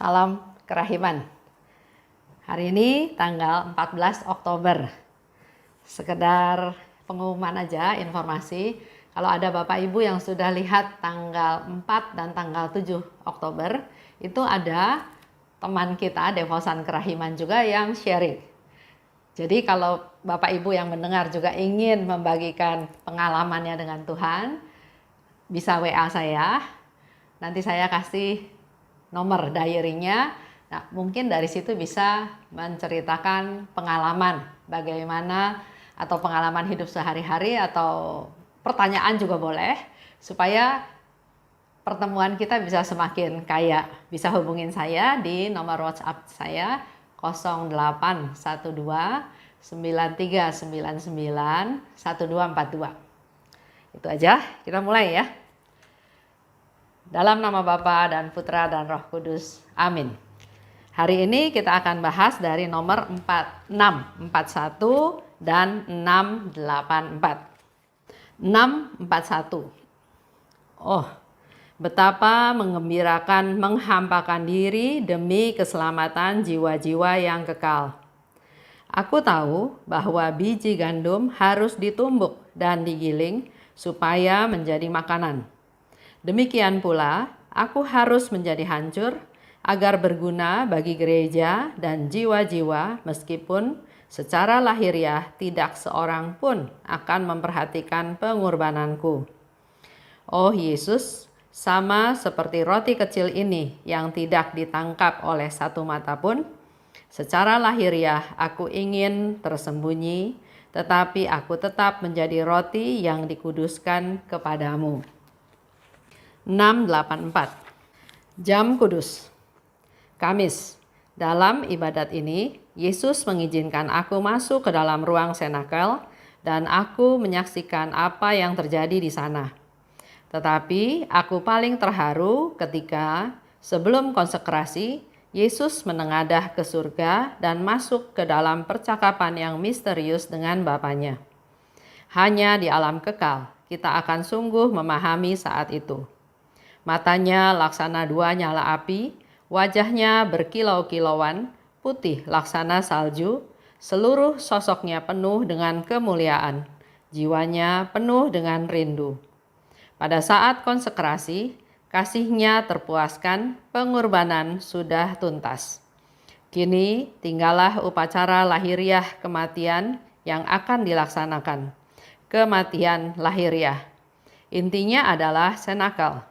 Salam kerahiman. Hari ini tanggal 14 Oktober. Sekedar pengumuman aja, informasi. Kalau ada Bapak Ibu yang sudah lihat tanggal 4 dan tanggal 7 Oktober, itu ada teman kita, Devosan Kerahiman juga yang sharing. Jadi kalau Bapak Ibu yang mendengar juga ingin membagikan pengalamannya dengan Tuhan, bisa WA saya. Nanti saya kasih nomor diary-nya. Nah, mungkin dari situ bisa menceritakan pengalaman bagaimana atau pengalaman hidup sehari-hari atau pertanyaan juga boleh supaya pertemuan kita bisa semakin kaya. Bisa hubungin saya di nomor WhatsApp saya 0812 9399 1242. Itu aja, kita mulai ya. Dalam nama Bapa dan Putra dan Roh Kudus. Amin. Hari ini kita akan bahas dari nomor 641 dan 684. 641. Oh, betapa menggembirakan menghampakan diri demi keselamatan jiwa-jiwa yang kekal. Aku tahu bahwa biji gandum harus ditumbuk dan digiling supaya menjadi makanan. Demikian pula, aku harus menjadi hancur agar berguna bagi gereja dan jiwa-jiwa meskipun secara lahiriah tidak seorang pun akan memperhatikan pengorbananku. Oh Yesus, sama seperti roti kecil ini yang tidak ditangkap oleh satu mata pun, secara lahiriah aku ingin tersembunyi, tetapi aku tetap menjadi roti yang dikuduskan kepadamu. 684. Jam Kudus. Kamis. Dalam ibadat ini, Yesus mengizinkan aku masuk ke dalam ruang senakel dan aku menyaksikan apa yang terjadi di sana. Tetapi aku paling terharu ketika sebelum konsekrasi, Yesus menengadah ke surga dan masuk ke dalam percakapan yang misterius dengan Bapanya. Hanya di alam kekal kita akan sungguh memahami saat itu. Matanya laksana dua nyala api, wajahnya berkilau-kilauan, putih laksana salju, seluruh sosoknya penuh dengan kemuliaan, jiwanya penuh dengan rindu. Pada saat konsekrasi, kasihnya terpuaskan, pengorbanan sudah tuntas. Kini tinggallah upacara lahiriah kematian yang akan dilaksanakan. Kematian lahiriah. Intinya adalah senakel.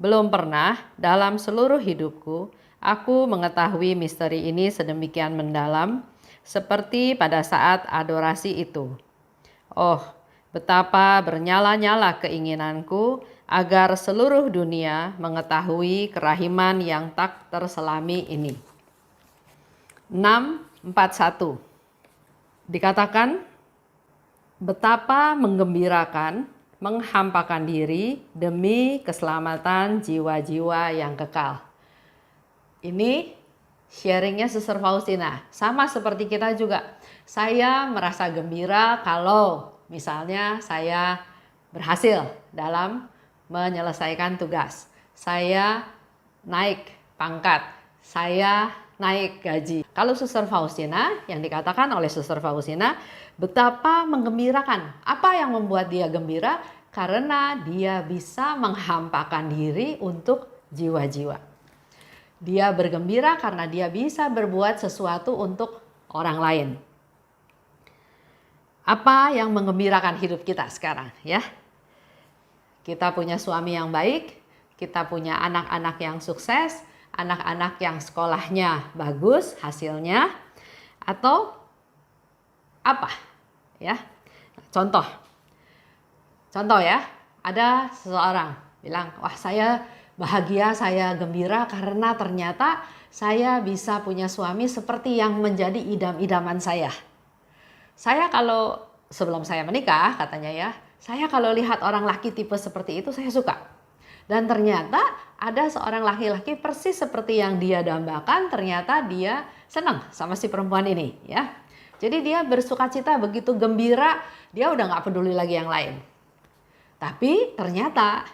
Belum pernah dalam seluruh hidupku aku mengetahui misteri ini sedemikian mendalam seperti pada saat adorasi itu. Oh, betapa bernyala-nyala keinginanku agar seluruh dunia mengetahui kerahiman yang tak terselami ini. 641. Dikatakan, betapa menggembirakan menghampakan diri demi keselamatan jiwa-jiwa yang kekal. Ini sharingnya Suster Faustina. Sama seperti kita juga. Saya merasa gembira kalau misalnya saya berhasil dalam menyelesaikan tugas. Saya naik pangkat. Saya naik gaji. Kalau Suster Faustina, yang dikatakan oleh Suster Faustina, betapa menggembirakan. Apa yang membuat dia gembira? Karena dia bisa menghampakan diri untuk jiwa-jiwa. Dia bergembira karena dia bisa berbuat sesuatu untuk orang lain. Apa yang menggembirakan hidup kita sekarang, ya? Kita punya suami yang baik, kita punya anak-anak yang sukses, anak-anak yang sekolahnya bagus hasilnya, atau apa? Ya, contoh ya, ada seseorang bilang, wah saya bahagia, saya gembira karena ternyata saya bisa punya suami seperti yang menjadi idam-idaman saya. Saya kalau sebelum saya menikah katanya ya, saya kalau lihat orang laki tipe seperti itu saya suka. Dan ternyata ada seorang laki-laki persis seperti yang dia dambakan, ternyata dia senang sama si perempuan ini ya. Jadi dia bersukacita, begitu gembira, dia udah gak peduli lagi yang lain. Tapi ternyata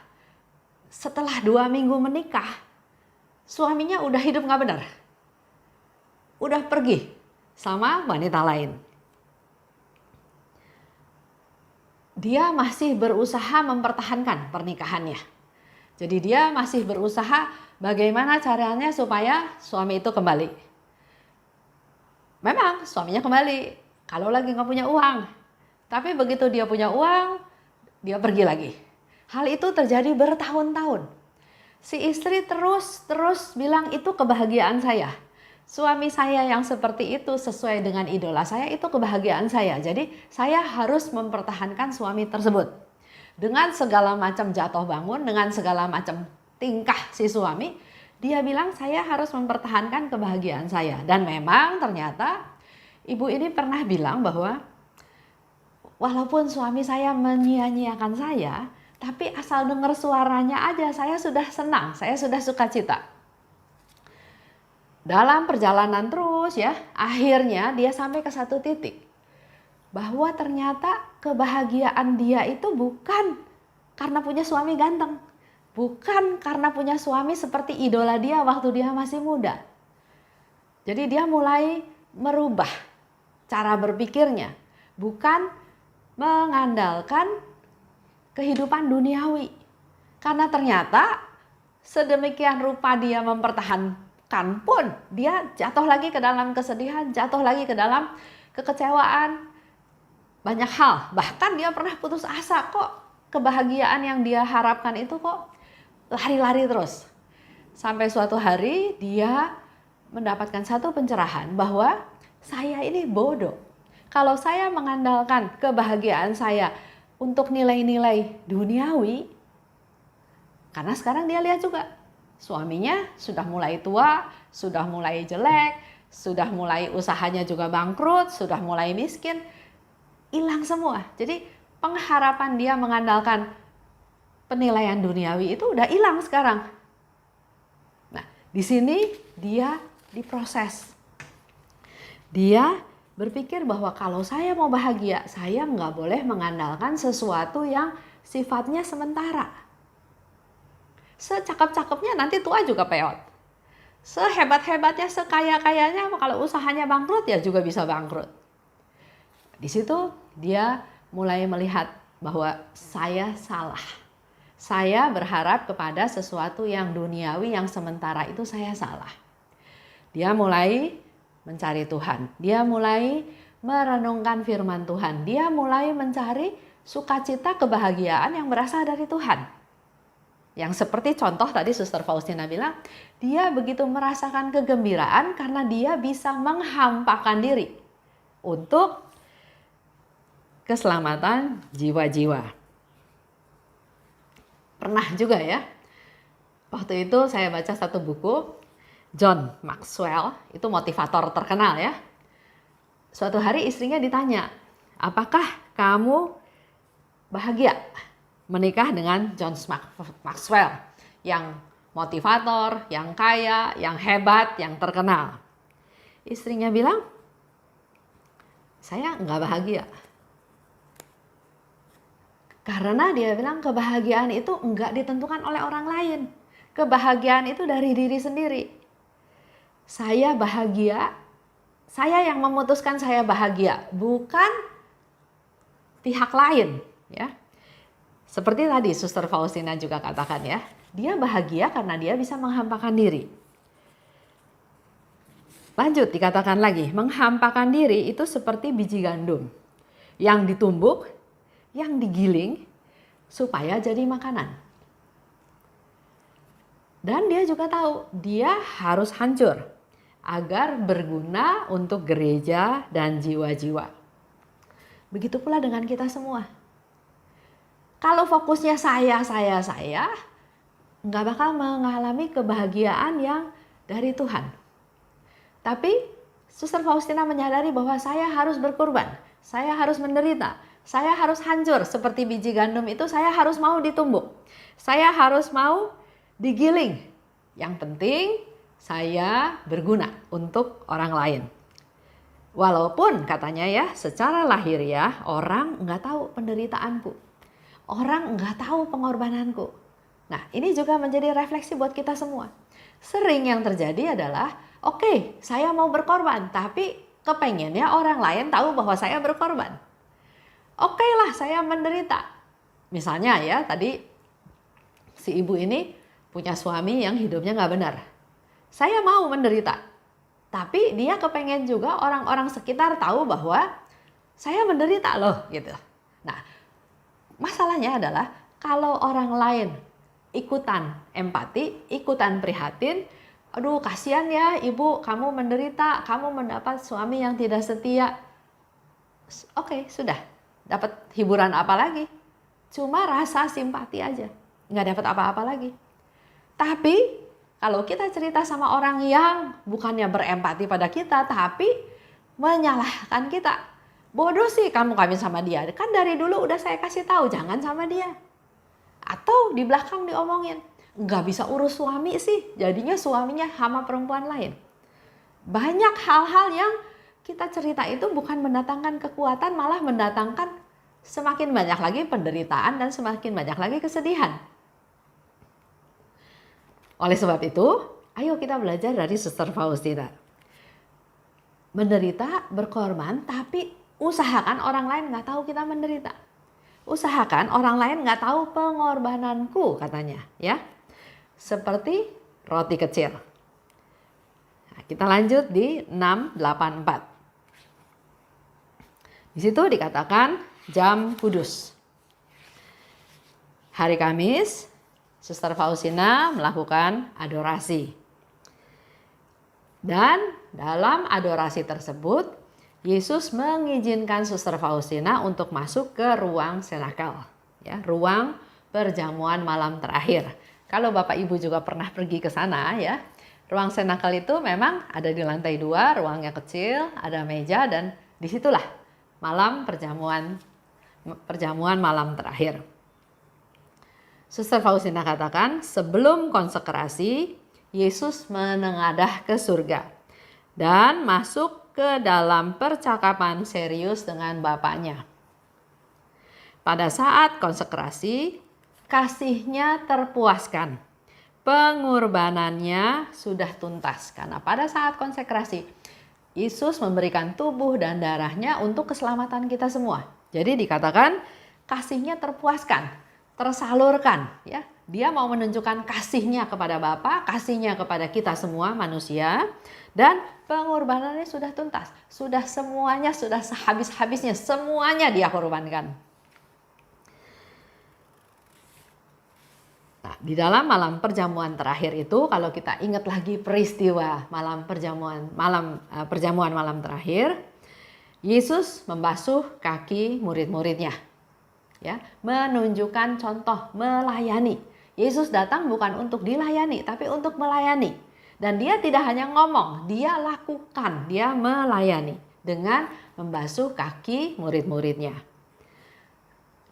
setelah 2 minggu menikah, suaminya udah hidup nggak benar, udah pergi sama wanita lain. Dia masih berusaha mempertahankan pernikahannya. Jadi dia masih berusaha bagaimana caranya supaya suami itu kembali. Memang suaminya kembali kalau lagi nggak punya uang. Tapi begitu dia punya uang, dia pergi lagi. Hal itu terjadi bertahun-tahun. Si istri terus bilang itu kebahagiaan saya. Suami saya yang seperti itu sesuai dengan idola saya, itu kebahagiaan saya. Jadi saya harus mempertahankan suami tersebut. Dengan segala macam jatuh bangun, dengan segala macam tingkah si suami, dia bilang saya harus mempertahankan kebahagiaan saya. Dan memang ternyata ibu ini pernah bilang bahwa walaupun suami saya menyia-nyiakan saya, tapi asal dengar suaranya aja saya sudah senang, saya sudah sukacita. Dalam perjalanan terus ya, akhirnya dia sampai ke satu titik. Bahwa ternyata kebahagiaan dia itu bukan karena punya suami ganteng. Bukan karena punya suami seperti idola dia waktu dia masih muda. Jadi dia mulai merubah cara berpikirnya. Bukan mengandalkan kehidupan duniawi. Karena ternyata sedemikian rupa dia mempertahankan pun dia jatuh lagi ke dalam kesedihan, jatuh lagi ke dalam kekecewaan. Banyak hal, bahkan dia pernah putus asa, kok kebahagiaan yang dia harapkan itu kok lari-lari terus. Sampai suatu hari dia mendapatkan satu pencerahan bahwa saya ini bodoh. Kalau saya mengandalkan kebahagiaan saya untuk nilai-nilai duniawi, karena sekarang dia lihat juga suaminya sudah mulai tua, sudah mulai jelek, sudah mulai usahanya juga bangkrut, sudah mulai miskin, hilang semua. Jadi pengharapan dia mengandalkan penilaian duniawi itu udah hilang sekarang. Nah, di sini dia diproses. Dia berpikir bahwa kalau saya mau bahagia, saya nggak boleh mengandalkan sesuatu yang sifatnya sementara. Secakep-cakepnya nanti tua juga peot. Sehebat-hebatnya, sekaya-kayanya, kalau usahanya bangkrut ya juga bisa bangkrut. Di situ dia mulai melihat bahwa saya salah. Saya berharap kepada sesuatu yang duniawi, yang sementara itu saya salah. Dia mulai mencari Tuhan. Dia mulai merenungkan firman Tuhan. Dia mulai mencari sukacita, kebahagiaan yang berasal dari Tuhan. Yang seperti contoh tadi Suster Faustina bilang, dia begitu merasakan kegembiraan karena dia bisa menghampakan diri untuk keselamatan jiwa-jiwa. Pernah juga ya, waktu itu saya baca satu buku, John Maxwell, itu motivator terkenal ya. Suatu hari istrinya ditanya, apakah kamu bahagia menikah dengan John Maxwell yang motivator, yang kaya, yang hebat, yang terkenal? Istrinya bilang, saya nggak bahagia. Karena dia bilang kebahagiaan itu enggak ditentukan oleh orang lain. Kebahagiaan itu dari diri sendiri. Saya bahagia, saya yang memutuskan saya bahagia, bukan pihak lain. Ya. Seperti tadi Suster Faustina juga katakan ya, dia bahagia karena dia bisa menghampakan diri. Lanjut dikatakan lagi, menghampakan diri itu seperti biji gandum yang ditumbuk, yang digiling supaya jadi makanan. Dan dia juga tahu dia harus hancur agar berguna untuk gereja dan jiwa-jiwa. Begitu pula dengan kita semua. Kalau fokusnya saya, nggak bakal mengalami kebahagiaan yang dari Tuhan. Tapi Suster Faustina menyadari bahwa saya harus berkorban, saya harus menderita, saya harus hancur seperti biji gandum itu, saya harus mau ditumbuk. Saya harus mau digiling. Yang penting saya berguna untuk orang lain. Walaupun katanya ya, secara lahiriah orang nggak tahu penderitaanku. Orang nggak tahu pengorbananku. Nah, ini juga menjadi refleksi buat kita semua. Sering yang terjadi adalah, oke, saya mau berkorban, tapi kepengennya orang lain tahu bahwa saya berkorban. Oke lah, saya menderita. Misalnya ya, tadi si ibu ini punya suami yang hidupnya nggak benar. Saya mau menderita, tapi dia kepengen juga orang-orang sekitar tahu bahwa saya menderita loh gitu. Nah, masalahnya adalah kalau orang lain ikutan empati, ikutan prihatin, aduh kasihan ya ibu, kamu menderita, kamu mendapat suami yang tidak setia. Oke, sudah. Dapat hiburan apa lagi? Cuma rasa simpati aja. Nggak dapat apa-apa lagi. Tapi kalau kita cerita sama orang yang bukannya berempati pada kita, tapi menyalahkan kita. Bodoh sih kamu kawin sama dia. Kan dari dulu udah saya kasih tahu jangan sama dia. Atau di belakang diomongin, nggak bisa urus suami sih, jadinya suaminya sama perempuan lain. Banyak hal-hal yang kita cerita itu bukan mendatangkan kekuatan, malah mendatangkan semakin banyak lagi penderitaan dan semakin banyak lagi kesedihan. Oleh sebab itu, ayo kita belajar dari Suster Faustina. Menderita, berkorban, tapi usahakan orang lain nggak tahu kita menderita. Usahakan orang lain nggak tahu pengorbananku, katanya, ya. Seperti roti kecil. Nah, kita lanjut di 684. Di situ dikatakan jam kudus. Hari Kamis, Suster Faustina melakukan adorasi. Dan dalam adorasi tersebut, Yesus mengizinkan Suster Faustina untuk masuk ke ruang senakel, ya, ruang perjamuan malam terakhir. Kalau Bapak Ibu juga pernah pergi ke sana, ya, ruang senakel itu memang ada di lantai 2, ruangnya kecil, ada meja, dan disitulah perjamuan malam terakhir. Suster Faustina katakan, sebelum konsekrasi, Yesus menengadah ke surga dan masuk ke dalam percakapan serius dengan Bapaknya. Pada saat konsekrasi, kasihnya terpuaskan. Pengorbanannya sudah tuntas. Karena pada saat konsekrasi, Yesus memberikan tubuh dan darahnya untuk keselamatan kita semua. Jadi dikatakan kasihnya terpuaskan, tersalurkan, ya. Dia mau menunjukkan kasihnya kepada Bapa, kasihnya kepada kita semua manusia, dan pengorbanannya sudah tuntas. Sudah semuanya, sudah sehabis-habisnya, semuanya dia korbankan. Nah, di dalam malam perjamuan terakhir itu, kalau kita ingat lagi peristiwa perjamuan malam terakhir, Yesus membasuh kaki murid-muridnya, ya, menunjukkan contoh melayani. Yesus datang bukan untuk dilayani, tapi untuk melayani. Dan dia tidak hanya ngomong, dia lakukan, dia melayani dengan membasuh kaki murid-muridnya.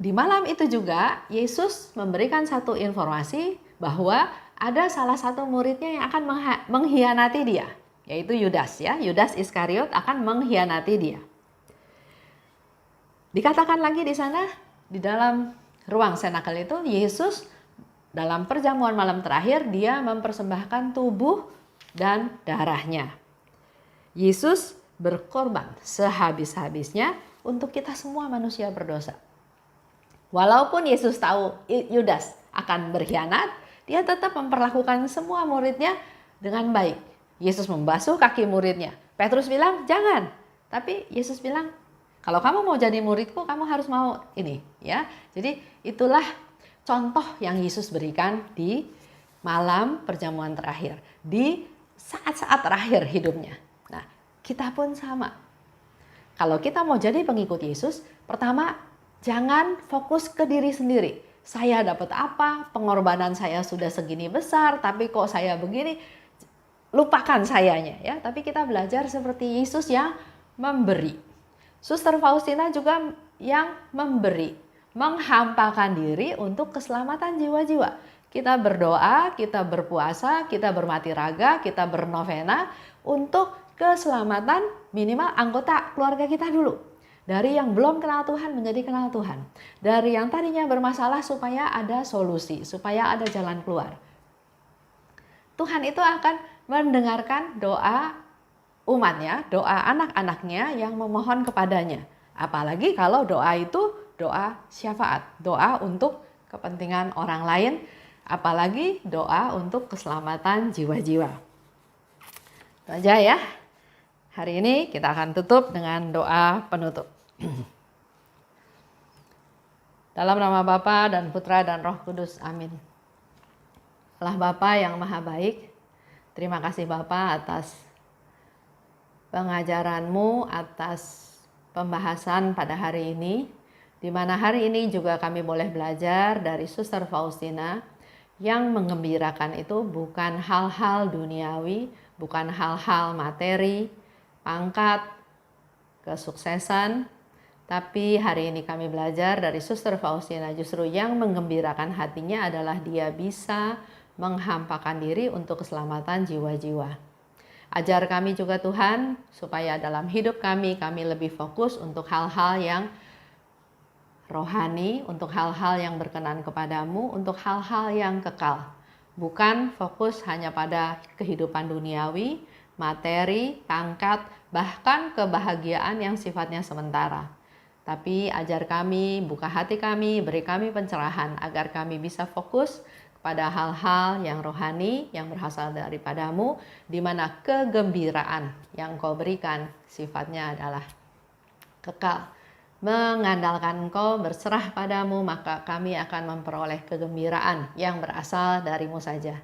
Di malam itu juga Yesus memberikan satu informasi bahwa ada salah satu muridnya yang akan mengkhianati dia, yaitu Yudas, ya. Yudas Iskariot akan mengkhianati dia. Dikatakan lagi di sana, di dalam ruang senakel itu, Yesus dalam perjamuan malam terakhir dia mempersembahkan tubuh dan darahnya. Yesus berkorban sehabis-habisnya untuk kita semua manusia berdosa. Walaupun Yesus tahu Yudas akan berkhianat, dia tetap memperlakukan semua muridnya dengan baik. Yesus membasuh kaki muridnya. Petrus bilang, jangan. Tapi Yesus bilang, kalau kamu mau jadi muridku, kamu harus mau ini, ya. Jadi itulah contoh yang Yesus berikan di malam perjamuan terakhir, di saat-saat terakhir hidupnya. Nah, kita pun sama. Kalau kita mau jadi pengikut Yesus, pertama, jangan fokus ke diri sendiri. Saya dapat apa? Pengorbanan saya sudah segini besar, tapi kok saya begini? Lupakan sayanya, ya. Tapi kita belajar seperti Yesus yang memberi. Suster Faustina juga yang memberi, menghampakan diri untuk keselamatan jiwa-jiwa. Kita berdoa, kita berpuasa, kita bermati raga, kita bernovena untuk keselamatan minimal anggota keluarga kita dulu. Dari yang belum kenal Tuhan menjadi kenal Tuhan. Dari yang tadinya bermasalah supaya ada solusi, supaya ada jalan keluar. Tuhan itu akan mendengarkan doa umatnya, doa anak-anaknya yang memohon kepadanya. Apalagi kalau doa itu doa syafaat, doa untuk kepentingan orang lain, apalagi doa untuk keselamatan jiwa-jiwa. Itu aja ya. Hari ini kita akan tutup dengan doa penutup. Dalam nama Bapa dan Putra dan Roh Kudus, amin. Allah Bapa yang maha baik, terima kasih Bapa atas pengajaran-Mu, atas pembahasan pada hari ini, di mana hari ini juga kami boleh belajar dari Suster Faustina yang menggembirakan itu bukan hal-hal duniawi, bukan hal-hal materi, pangkat, kesuksesan, tapi hari ini kami belajar dari Suster Faustina justru yang menggembirakan hatinya adalah dia bisa menghampakan diri untuk keselamatan jiwa-jiwa. Ajar kami juga Tuhan, supaya dalam hidup kami lebih fokus untuk hal-hal yang rohani, untuk hal-hal yang berkenan kepadamu, untuk hal-hal yang kekal. Bukan fokus hanya pada kehidupan duniawi, materi, pangkat, bahkan kebahagiaan yang sifatnya sementara. Tapi ajar kami, buka hati kami, beri kami pencerahan agar kami bisa fokus pada hal-hal yang rohani, yang berasal daripadamu, di mana kegembiraan yang Kau berikan sifatnya adalah kekal. Mengandalkan Engkau, berserah padamu, maka kami akan memperoleh kegembiraan yang berasal dari-Mu saja.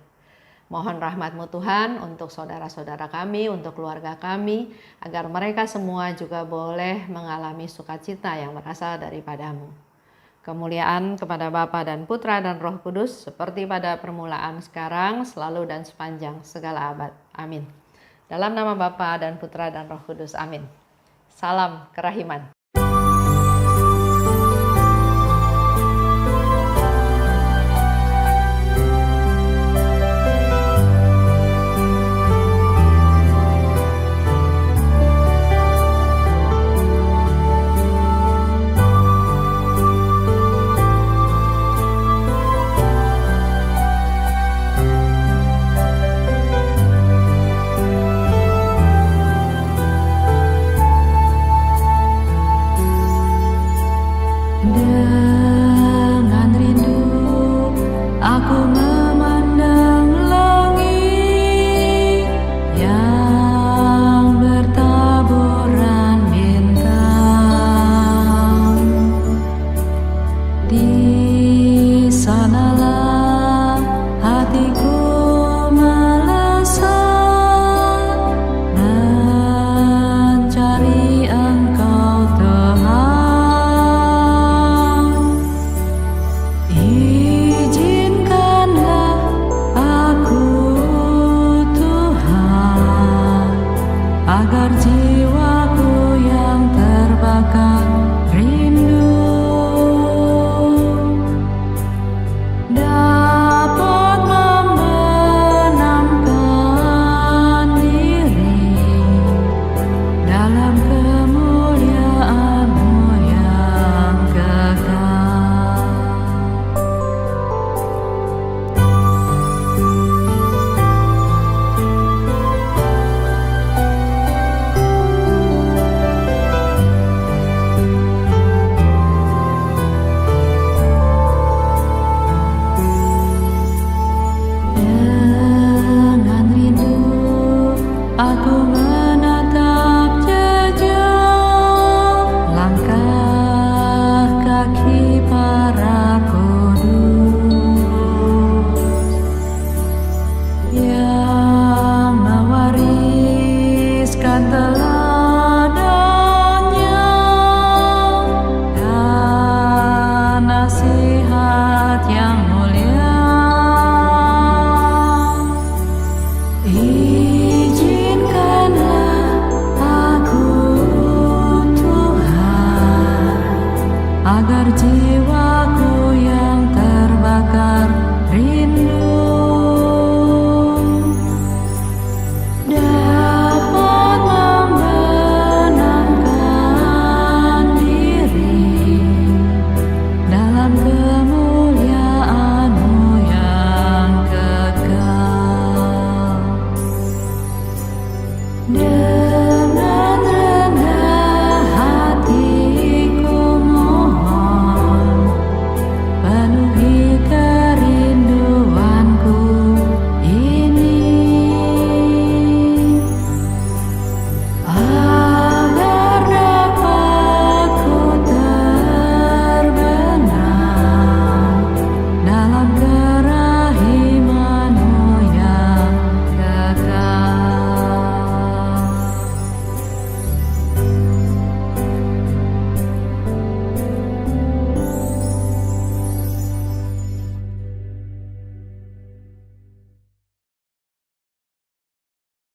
Mohon rahmat-Mu Tuhan untuk saudara-saudara kami, untuk keluarga kami, agar mereka semua juga boleh mengalami sukacita yang berasal daripada-Mu. Kemuliaan kepada Bapa dan Putra dan Roh Kudus, seperti pada permulaan, sekarang, selalu dan sepanjang segala abad. Amin. Dalam nama Bapa dan Putra dan Roh Kudus. Amin. Salam kerahiman.